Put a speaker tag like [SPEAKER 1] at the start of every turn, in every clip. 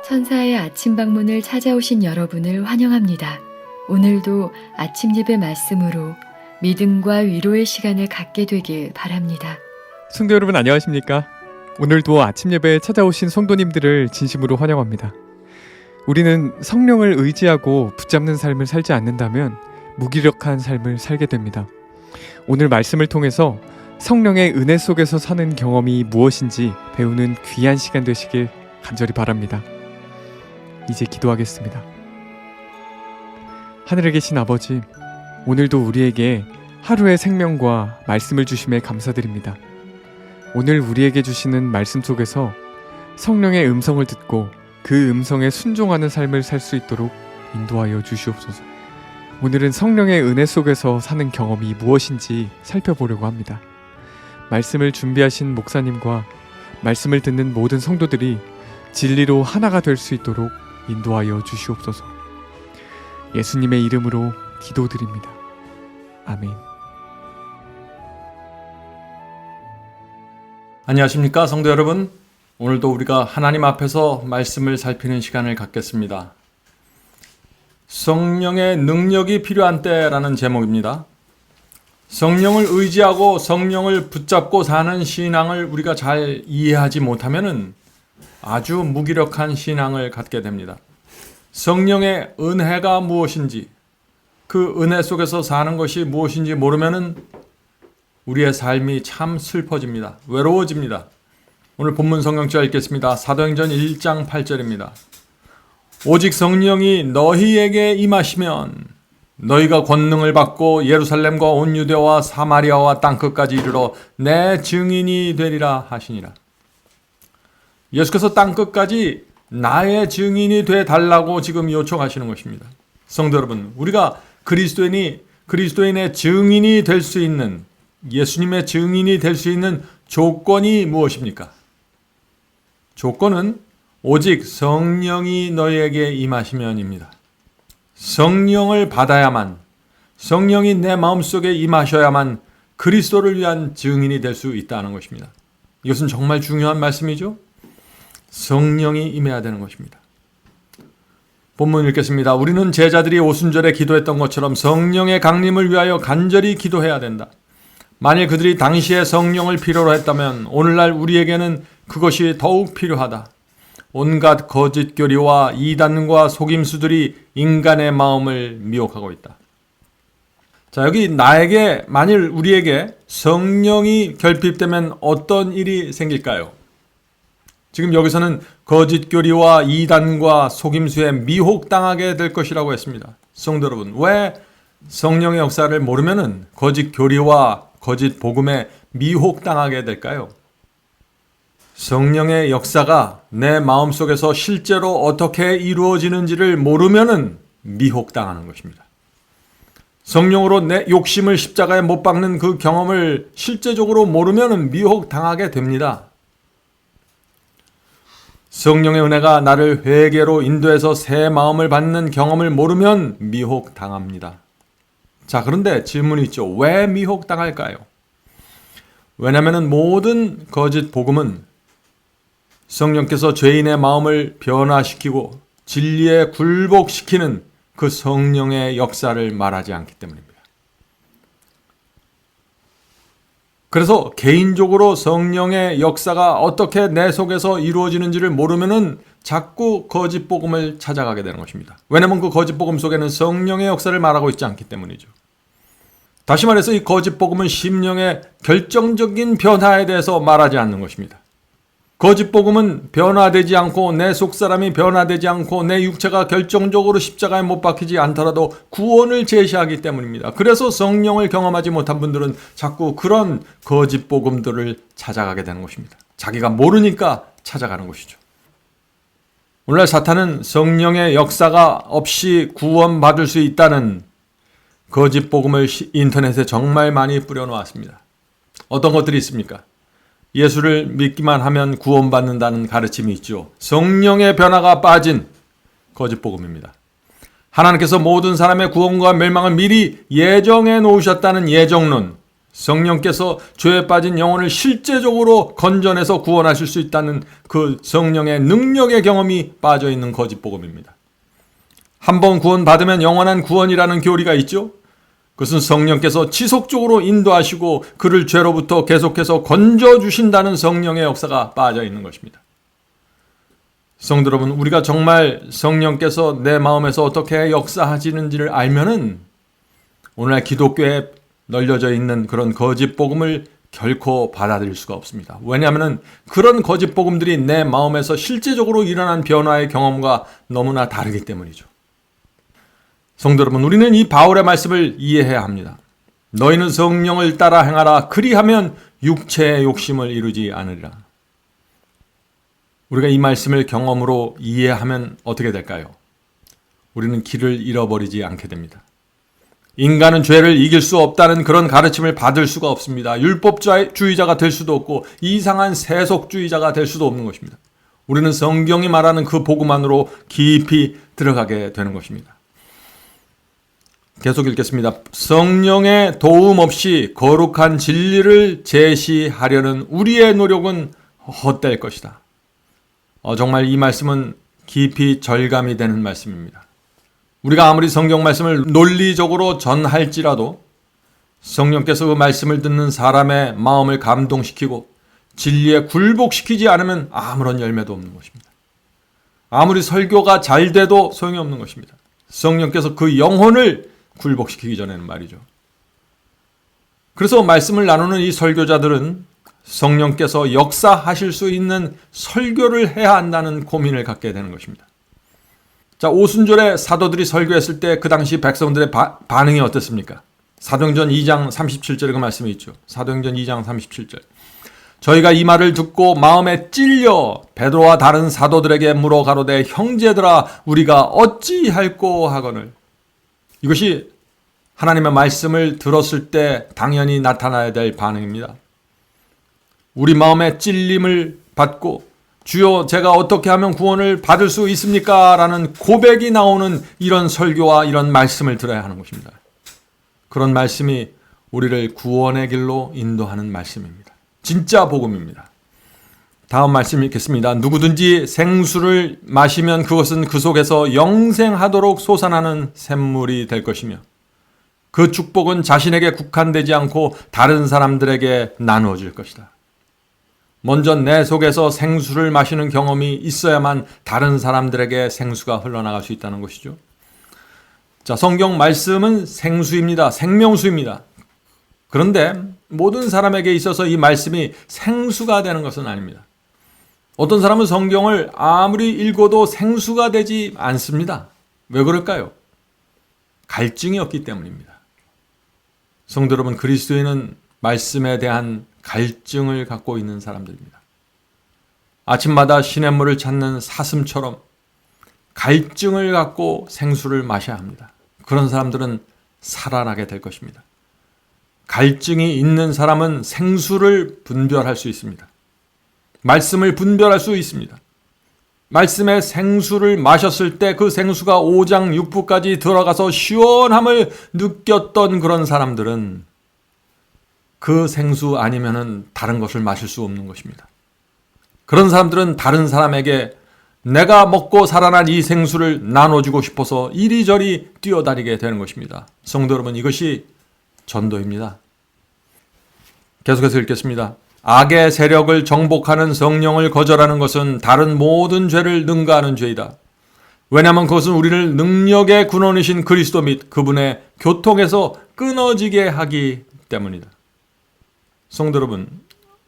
[SPEAKER 1] 천사의 아침 방문을 찾아오신 여러분을 환영합니다. 오늘도 아침 예배 말씀으로 믿음과 위로의 시간을 갖게 되길 바랍니다.
[SPEAKER 2] 성도 여러분 안녕하십니까? 오늘도 아침 예배에 찾아오신 성도님들을 진심으로 환영합니다. 우리는 성령을 의지하고 붙잡는 삶을 살지 않는다면 무기력한 삶을 살게 됩니다. 오늘 말씀을 통해서 성령의 은혜 속에서 사는 경험이 무엇인지 배우는 귀한 시간 되시길 간절히 바랍니다. 이제 기도하겠습니다. 하늘에 계신 아버지, 오늘도 우리에게 하루의 생명과 말씀을 주심에 감사드립니다. 오늘 우리에게 주시는 말씀 속에서 성령의 음성을 듣고 그 음성에 순종하는 삶을 살 수 있도록 인도하여 주시옵소서. 오늘은 성령의 은혜 속에서 사는 경험이 무엇인지 살펴보려고 합니다. 말씀을 준비하신 목사님과 말씀을 듣는 모든 성도들이 진리로 하나가 될 수 있도록 인도하여 주시옵소서. 예수님의 이름으로 기도드립니다. 아멘.
[SPEAKER 3] 안녕하십니까 성도 여러분. 오늘도 우리가 하나님 앞에서 말씀을 살피는 시간을 갖겠습니다. 성령의 능력이 필요한 때라는 제목입니다. 성령을 의지하고 성령을 붙잡고 사는 신앙을 우리가 잘 이해하지 못하면 아주 무기력한 신앙을 갖게 됩니다. 성령의 은혜가 무엇인지, 그 은혜 속에서 사는 것이 무엇인지 모르면 우리의 삶이 참 슬퍼집니다. 외로워집니다. 오늘 본문 성경절 읽겠습니다. 사도행전 1장 8절입니다. 오직 성령이 너희에게 임하시면 너희가 권능을 받고 예루살렘과 온 유대와 사마리아와 땅끝까지 이르러 내 증인이 되리라 하시니라. 예수께서 땅끝까지 나의 증인이 돼 달라고 지금 요청하시는 것입니다. 성도 여러분, 우리가 그리스도인의 증인이 될 수 있는, 예수님의 증인이 될 수 있는 조건이 무엇입니까? 조건은 오직 성령이 너희에게 임하시면입니다. 성령을 받아야만, 성령이 내 마음속에 임하셔야만 그리스도를 위한 증인이 될 수 있다는 것입니다. 이것은 정말 중요한 말씀이죠. 성령이 임해야 되는 것입니다. 본문 읽겠습니다. 우리는 제자들이 오순절에 기도했던 것처럼 성령의 강림을 위하여 간절히 기도해야 된다. 만일 그들이 당시에 성령을 필요로 했다면 오늘날 우리에게는 그것이 더욱 필요하다. 온갖 거짓 교리와 이단과 속임수들이 인간의 마음을 미혹하고 있다. 자, 여기 만일 우리에게 성령이 결핍되면 어떤 일이 생길까요? 지금 여기서는 거짓 교리와 이단과 속임수에 미혹당하게 될 것이라고 했습니다. 성도 여러분, 왜 성령의 역사를 모르면은 거짓 교리와 거짓 복음에 미혹당하게 될까요? 성령의 역사가 내 마음속에서 실제로 어떻게 이루어지는지를 모르면은 미혹당하는 것입니다. 성령으로 내 욕심을 십자가에 못 박는 그 경험을 실제적으로 모르면은 미혹당하게 됩니다. 성령의 은혜가 나를 회개로 인도해서 새 마음을 받는 경험을 모르면 미혹당합니다. 자, 그런데 질문이 있죠. 왜 미혹당할까요? 왜냐하면 모든 거짓 복음은 성령께서 죄인의 마음을 변화시키고 진리에 굴복시키는 그 성령의 역사를 말하지 않기 때문입니다. 그래서 개인적으로 성령의 역사가 어떻게 내 속에서 이루어지는지를 모르면은 자꾸 거짓 복음을 찾아가게 되는 것입니다. 왜냐하면 그 거짓 복음 속에는 성령의 역사를 말하고 있지 않기 때문이죠. 다시 말해서 이 거짓 복음은 심령의 결정적인 변화에 대해서 말하지 않는 것입니다. 거짓 복음은 변화되지 않고 내 속사람이 변화되지 않고 내 육체가 결정적으로 십자가에 못 박히지 않더라도 구원을 제시하기 때문입니다. 그래서 성령을 경험하지 못한 분들은 자꾸 그런 거짓 복음들을 찾아가게 되는 것입니다. 자기가 모르니까 찾아가는 것이죠. 오늘날 사탄은 성령의 역사가 없이 구원받을 수 있다는 거짓 복음을 인터넷에 정말 많이 뿌려놓았습니다. 어떤 것들이 있습니까? 예수를 믿기만 하면 구원받는다는 가르침이 있죠. 성령의 변화가 빠진 거짓 복음입니다. 하나님께서 모든 사람의 구원과 멸망을 미리 예정해 놓으셨다는 예정론, 성령께서 죄에 빠진 영혼을 실제적으로 건져내서 구원하실 수 있다는 그 성령의 능력의 경험이 빠져 있는 거짓 복음입니다. 한번 구원받으면 영원한 구원이라는 교리가 있죠. 그것은 성령께서 지속적으로 인도하시고 그를 죄로부터 계속해서 건져주신다는 성령의 역사가 빠져 있는 것입니다. 성도 여러분, 우리가 정말 성령께서 내 마음에서 어떻게 역사하시는지를 알면은 오늘날 기독교에 널려져 있는 그런 거짓 복음을 결코 받아들일 수가 없습니다. 왜냐하면 그런 거짓 복음들이 내 마음에서 실제적으로 일어난 변화의 경험과 너무나 다르기 때문이죠. 성도 여러분, 우리는 이 바울의 말씀을 이해해야 합니다. 너희는 성령을 따라 행하라. 그리하면 육체의 욕심을 이루지 않으리라. 우리가 이 말씀을 경험으로 이해하면 어떻게 될까요? 우리는 길을 잃어버리지 않게 됩니다. 인간은 죄를 이길 수 없다는 그런 가르침을 받을 수가 없습니다. 율법주의자가 될 수도 없고 이상한 세속주의자가 될 수도 없는 것입니다. 우리는 성경이 말하는 그 복음 안으로 깊이 들어가게 되는 것입니다. 계속 읽겠습니다. 성령의 도움 없이 거룩한 진리를 제시하려는 우리의 노력은 헛될 것이다. 정말 이 말씀은 깊이 절감이 되는 말씀입니다. 우리가 아무리 성경 말씀을 논리적으로 전할지라도 성령께서 그 말씀을 듣는 사람의 마음을 감동시키고 진리에 굴복시키지 않으면 아무런 열매도 없는 것입니다. 아무리 설교가 잘 돼도 소용이 없는 것입니다. 성령께서 그 영혼을 굴복시키기 전에는 말이죠. 그래서 말씀을 나누는 이 설교자들은 성령께서 역사하실 수 있는 설교를 해야 한다는 고민을 갖게 되는 것입니다. 자, 오순절에 사도들이 설교했을 때 그 당시 백성들의 반응이 어땠습니까? 사도행전 2장 37절에 그 말씀이 있죠. 사도행전 2장 37절. 저희가 이 말을 듣고 마음에 찔려 베드로와 다른 사도들에게 물어 가로되 형제들아 우리가 어찌할꼬 하거늘. 이것이 하나님의 말씀을 들었을 때 당연히 나타나야 될 반응입니다. 우리 마음에 찔림을 받고 주여 제가 어떻게 하면 구원을 받을 수 있습니까? 라는 고백이 나오는 이런 설교와 이런 말씀을 들어야 하는 것입니다. 그런 말씀이 우리를 구원의 길로 인도하는 말씀입니다. 진짜 복음입니다. 다음 말씀 읽겠습니다. 누구든지 생수를 마시면 그것은 그 속에서 영생하도록 솟아나는 샘물이 될 것이며 그 축복은 자신에게 국한되지 않고 다른 사람들에게 나누어질 것이다. 먼저 내 속에서 생수를 마시는 경험이 있어야만 다른 사람들에게 생수가 흘러나갈 수 있다는 것이죠. 자, 성경 말씀은 생수입니다. 생명수입니다. 그런데 모든 사람에게 있어서 이 말씀이 생수가 되는 것은 아닙니다. 어떤 사람은 성경을 아무리 읽어도 생수가 되지 않습니다. 왜 그럴까요? 갈증이 없기 때문입니다. 성도 여러분, 그리스도인은 말씀에 대한 갈증을 갖고 있는 사람들입니다. 아침마다 시냇물을 찾는 사슴처럼 갈증을 갖고 생수를 마셔야 합니다. 그런 사람들은 살아나게 될 것입니다. 갈증이 있는 사람은 생수를 분별할 수 있습니다. 말씀을 분별할 수 있습니다. 말씀의 생수를 마셨을 때 그 생수가 5장 6부까지 들어가서 시원함을 느꼈던 그런 사람들은 그 생수 아니면은 다른 것을 마실 수 없는 것입니다. 그런 사람들은 다른 사람에게 내가 먹고 살아난 이 생수를 나눠주고 싶어서 이리저리 뛰어다니게 되는 것입니다. 성도 여러분, 이것이 전도입니다. 계속해서 읽겠습니다. 악의 세력을 정복하는 성령을 거절하는 것은 다른 모든 죄를 능가하는 죄이다. 왜냐하면 그것은 우리를 능력의 근원이신 그리스도 및 그분의 교통에서 끊어지게 하기 때문이다. 성도 여러분,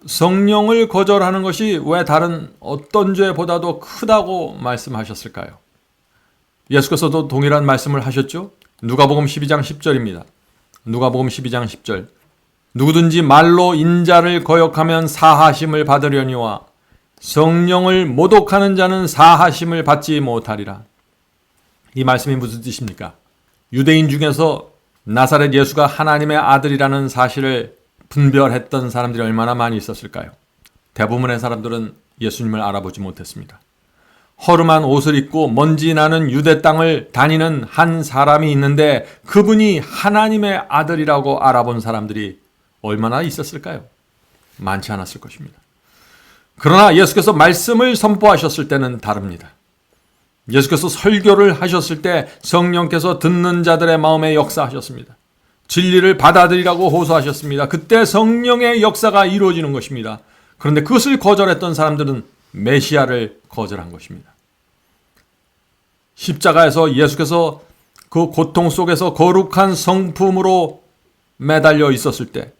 [SPEAKER 3] 성령을 거절하는 것이 왜 다른 어떤 죄보다도 크다고 말씀하셨을까요? 예수께서도 동일한 말씀을 하셨죠? 누가복음 12장 10절입니다. 누가복음 12장 10절. 누구든지 말로 인자를 거역하면 사하심을 받으려니와 성령을 모독하는 자는 사하심을 받지 못하리라. 이 말씀이 무슨 뜻입니까? 유대인 중에서 나사렛 예수가 하나님의 아들이라는 사실을 분별했던 사람들이 얼마나 많이 있었을까요? 대부분의 사람들은 예수님을 알아보지 못했습니다. 허름한 옷을 입고 먼지 나는 유대 땅을 다니는 한 사람이 있는데 그분이 하나님의 아들이라고 알아본 사람들이 얼마나 있었을까요? 많지 않았을 것입니다. 그러나 예수께서 말씀을 선포하셨을 때는 다릅니다. 예수께서 설교를 하셨을 때 성령께서 듣는 자들의 마음에 역사하셨습니다. 진리를 받아들이라고 호소하셨습니다. 그때 성령의 역사가 이루어지는 것입니다. 그런데 그것을 거절했던 사람들은 메시아를 거절한 것입니다. 십자가에서 예수께서 그 고통 속에서 거룩한 성품으로 매달려 있었을 때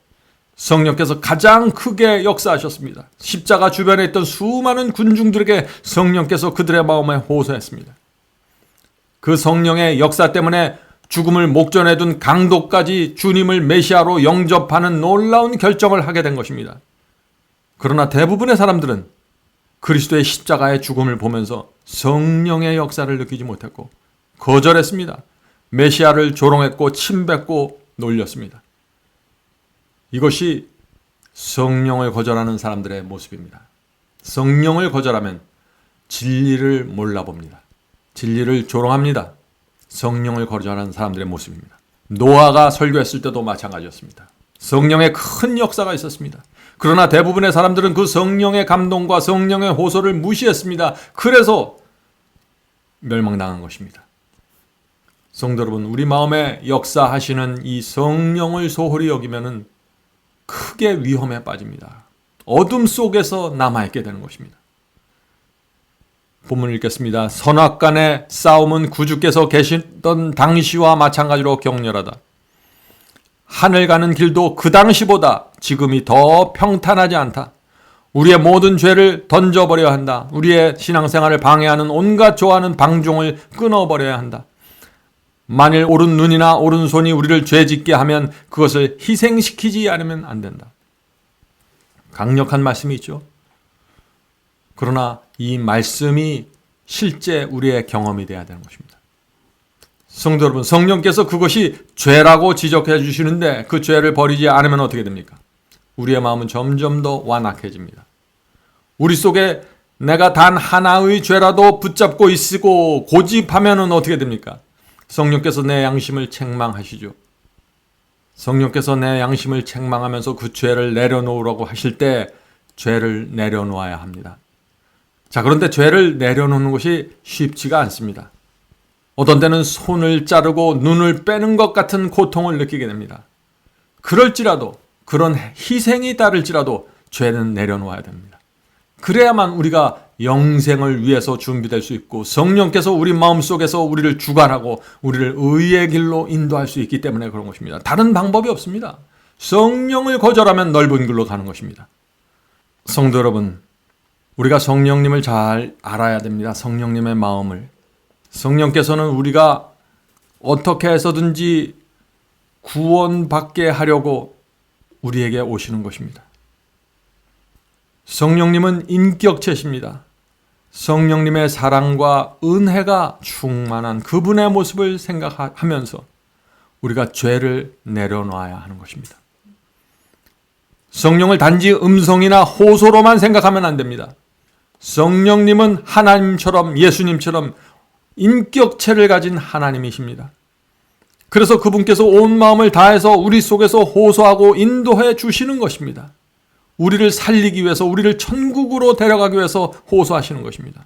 [SPEAKER 3] 성령께서 가장 크게 역사하셨습니다. 십자가 주변에 있던 수많은 군중들에게 성령께서 그들의 마음에 호소했습니다. 그 성령의 역사 때문에 죽음을 목전에 둔 강도까지 주님을 메시아로 영접하는 놀라운 결정을 하게 된 것입니다. 그러나 대부분의 사람들은 그리스도의 십자가의 죽음을 보면서 성령의 역사를 느끼지 못했고 거절했습니다. 메시아를 조롱했고 침뱉고 놀렸습니다. 이것이 성령을 거절하는 사람들의 모습입니다. 성령을 거절하면 진리를 몰라봅니다. 진리를 조롱합니다. 성령을 거절하는 사람들의 모습입니다. 노아가 설교했을 때도 마찬가지였습니다. 성령의 큰 역사가 있었습니다. 그러나 대부분의 사람들은 그 성령의 감동과 성령의 호소를 무시했습니다. 그래서 멸망당한 것입니다. 성도 여러분, 우리 마음에 역사하시는 이 성령을 소홀히 여기면은 크게 위험에 빠집니다. 어둠 속에서 남아있게 되는 것입니다. 본문을 읽겠습니다. 선악간의 싸움은 구주께서 계시던 당시와 마찬가지로 격렬하다. 하늘 가는 길도 그 당시보다 지금이 더 평탄하지 않다. 우리의 모든 죄를 던져버려야 한다. 우리의 신앙생활을 방해하는 온갖 좋아하는 방종을 끊어버려야 한다. 만일 오른 눈이나 오른 손이 우리를 죄짓게 하면 그것을 희생시키지 않으면 안 된다. 강력한 말씀이 있죠. 그러나 이 말씀이 실제 우리의 경험이 되어야 되는 것입니다. 성도 여러분, 성령께서 그것이 죄라고 지적해 주시는데 그 죄를 버리지 않으면 어떻게 됩니까? 우리의 마음은 점점 더 완악해집니다. 우리 속에 내가 단 하나의 죄라도 붙잡고 있고 고집하면 어떻게 됩니까? 성령께서 내 양심을 책망하시죠. 성령께서 내 양심을 책망하면서 그 죄를 내려놓으라고 하실 때 죄를 내려놓아야 합니다. 자, 그런데 죄를 내려놓는 것이 쉽지가 않습니다. 어떤 때는 손을 자르고 눈을 빼는 것 같은 고통을 느끼게 됩니다. 그럴지라도, 그런 희생이 따를지라도 죄는 내려놓아야 됩니다. 그래야만 우리가 영생을 위해서 준비될 수 있고 성령께서 우리 마음속에서 우리를 주관하고 우리를 의의 길로 인도할 수 있기 때문에 그런 것입니다. 다른 방법이 없습니다. 성령을 거절하면 넓은 길로 가는 것입니다. 성도 여러분, 우리가 성령님을 잘 알아야 됩니다. 성령님의 마음을. 성령께서는 우리가 어떻게 해서든지 구원받게 하려고 우리에게 오시는 것입니다. 성령님은 인격체십니다. 성령님의 사랑과 은혜가 충만한 그분의 모습을 생각하면서 우리가 죄를 내려놓아야 하는 것입니다. 성령을 단지 음성이나 호소로만 생각하면 안 됩니다. 성령님은 하나님처럼 예수님처럼 인격체를 가진 하나님이십니다. 그래서 그분께서 온 마음을 다해서 우리 속에서 호소하고 인도해 주시는 것입니다. 우리를 살리기 위해서, 우리를 천국으로 데려가기 위해서 호소하시는 것입니다.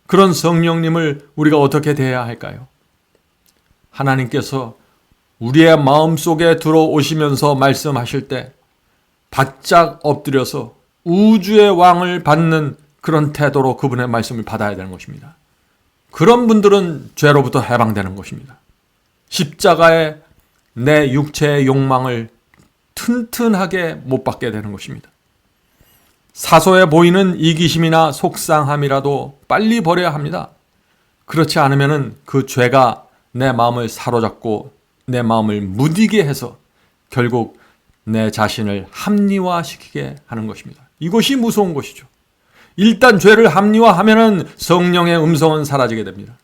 [SPEAKER 3] 그런 성령님을 우리가 어떻게 대해야 할까요? 하나님께서 우리의 마음속에 들어오시면서 말씀하실 때 바짝 엎드려서 우주의 왕을 받는 그런 태도로 그분의 말씀을 받아야 되는 것입니다. 그런 분들은 죄로부터 해방되는 것입니다. 십자가에 내 육체의 욕망을 튼튼하게 못 받게 되는 것입니다. 사소해 보이는 이기심이나 속상함이라도 빨리 버려야 합니다. 그렇지 않으면 그 죄가 내 마음을 사로잡고 내 마음을 무디게 해서 결국 내 자신을 합리화시키게 하는 것입니다. 이것이 무서운 것이죠. 일단 죄를 합리화하면 성령의 음성은 사라지게 됩니다.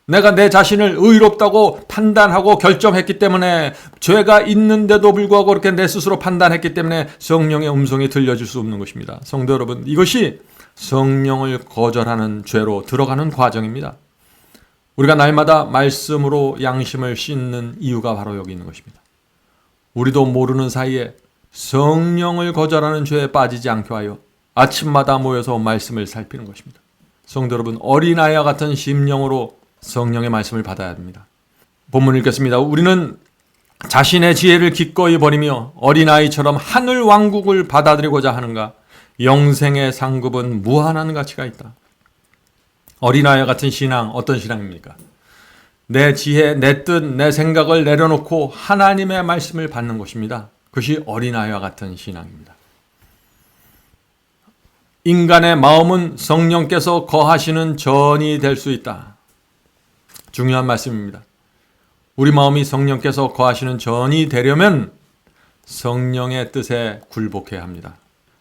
[SPEAKER 3] 내가 내 자신을 의롭다고 판단하고 결정했기 때문에 죄가 있는데도 불구하고 그렇게 내 스스로 판단했기 때문에 성령의 음성이 들려질 수 없는 것입니다. 성도 여러분, 이것이 성령을 거절하는 죄로 들어가는 과정입니다. 우리가 날마다 말씀으로 양심을 씻는 이유가 바로 여기 있는 것입니다. 우리도 모르는 사이에 성령을 거절하는 죄에 빠지지 않게 하여 아침마다 모여서 말씀을 살피는 것입니다. 성도 여러분, 어린아이와 같은 심령으로 성령의 말씀을 받아야 합니다. 본문 읽겠습니다. 우리는 자신의 지혜를 기꺼이 버리며 어린아이처럼 하늘 왕국을 받아들이고자 하는가? 영생의 상급은 무한한 가치가 있다. 어린아이와 같은 신앙, 어떤 신앙입니까? 내 지혜, 내 뜻, 내 생각을 내려놓고 하나님의 말씀을 받는 것입니다. 그것이 어린아이와 같은 신앙입니다. 인간의 마음은 성령께서 거하시는 전이 될 수 있다. 중요한 말씀입니다. 우리 마음이 성령께서 거하시는 전이 되려면 성령의 뜻에 굴복해야 합니다.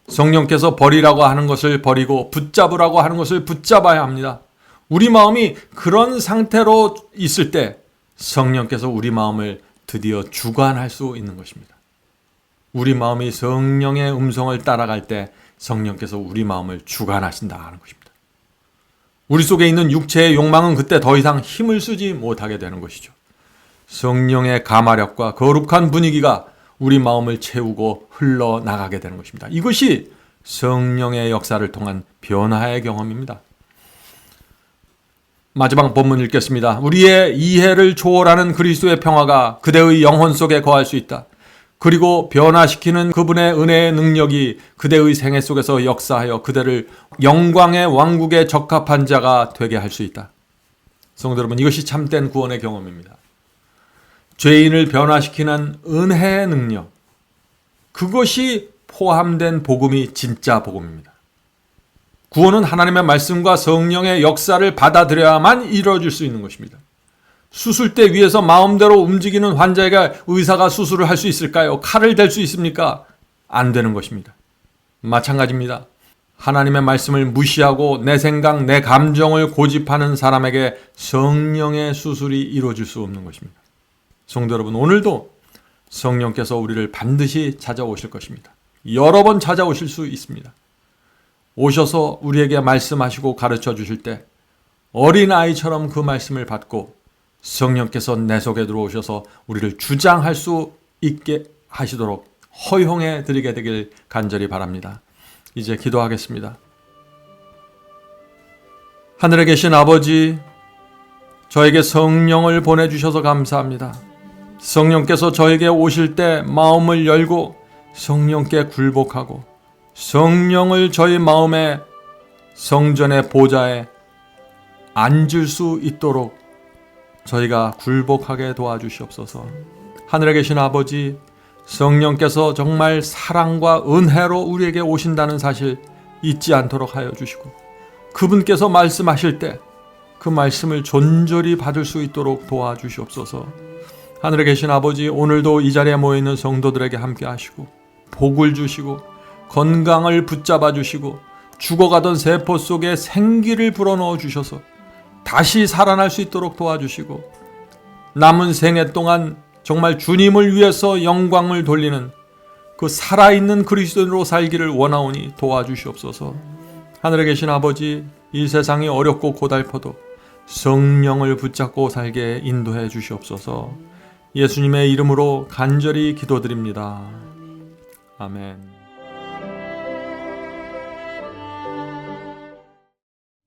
[SPEAKER 3] 성령께서 버리라고 하는 것을 버리고 붙잡으라고 하는 것을 붙잡아야 합니다. 우리 마음이 그런 상태로 있을 때 성령께서 우리 마음을 드디어 주관할 수 있는 것입니다. 우리 마음이 성령의 음성을 따라갈 때 성령께서 우리 마음을 주관하신다 하는 것입니다. 우리 속에 있는 육체의 욕망은 그때 더 이상 힘을 쓰지 못하게 되는 것이죠. 성령의 가마력과 거룩한 분위기가 우리 마음을 채우고 흘러나가게 되는 것입니다. 이것이 성령의 역사를 통한 변화의 경험입니다. 마지막 본문 읽겠습니다. 우리의 이해를 초월하는 그리스도의 평화가 그대의 영혼 속에 거할 수 있다. 그리고 변화시키는 그분의 은혜의 능력이 그대의 생애 속에서 역사하여 그대를 영광의 왕국에 적합한 자가 되게 할 수 있다. 성도 여러분, 이것이 참된 구원의 경험입니다. 죄인을 변화시키는 은혜의 능력, 그것이 포함된 복음이 진짜 복음입니다. 구원은 하나님의 말씀과 성령의 역사를 받아들여야만 이루어질 수 있는 것입니다. 수술대 위에서 마음대로 움직이는 환자에게 의사가 수술을 할 수 있을까요? 칼을 댈 수 있습니까? 안 되는 것입니다. 마찬가지입니다. 하나님의 말씀을 무시하고 내 생각, 내 감정을 고집하는 사람에게 성령의 수술이 이루어질 수 없는 것입니다. 성도 여러분, 오늘도 성령께서 우리를 반드시 찾아오실 것입니다. 여러 번 찾아오실 수 있습니다. 오셔서 우리에게 말씀하시고 가르쳐 주실 때 어린아이처럼 그 말씀을 받고 성령께서 내 속에 들어오셔서 우리를 주장할 수 있게 하시도록 허용해 드리게 되길 간절히 바랍니다. 이제 기도하겠습니다. 하늘에 계신 아버지, 저에게 성령을 보내주셔서 감사합니다. 성령께서 저에게 오실 때 마음을 열고 성령께 굴복하고 성령을 저희 마음의 성전의 보좌에 앉을 수 있도록 저희가 굴복하게 도와주시옵소서. 하늘에 계신 아버지, 성령께서 정말 사랑과 은혜로 우리에게 오신다는 사실 잊지 않도록 하여 주시고 그분께서 말씀하실 때 그 말씀을 존절히 받을 수 있도록 도와주시옵소서. 하늘에 계신 아버지, 오늘도 이 자리에 모여있는 성도들에게 함께 하시고 복을 주시고 건강을 붙잡아 주시고 죽어가던 세포 속에 생기를 불어넣어 주셔서 다시 살아날 수 있도록 도와주시고 남은 생애 동안 정말 주님을 위해서 영광을 돌리는 그 살아있는 그리스도인으로 살기를 원하오니 도와주시옵소서. 하늘에 계신 아버지, 이 세상이 어렵고 고달퍼도 성령을 붙잡고 살게 인도해 주시옵소서. 예수님의 이름으로 간절히 기도드립니다. 아멘.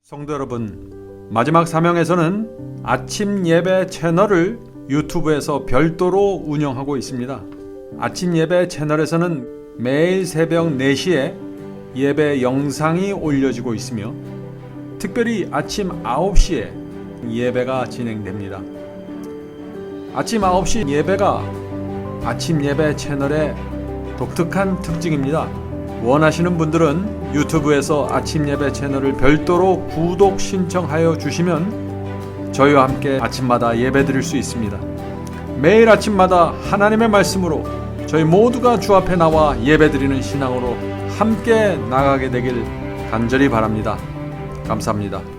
[SPEAKER 3] 성도 여러분, 마지막 사명에서는 아침 예배 채널을 유튜브에서 별도로 운영하고 있습니다. 아침 예배 채널에서는 매일 새벽 4시에 예배 영상이 올려지고 있으며 특별히 아침 9시에 예배가 진행됩니다. 아침 9시 예배가 아침 예배 채널의 독특한 특징입니다. 원하시는 분들은 유튜브에서 아침 예배 채널을 별도로 구독 신청하여 주시면 저희와 함께 아침마다 예배 드릴 수 있습니다. 매일 아침마다 하나님의 말씀으로 저희 모두가 주 앞에 나와 예배 드리는 신앙으로 함께 나가게 되길 간절히 바랍니다. 감사합니다.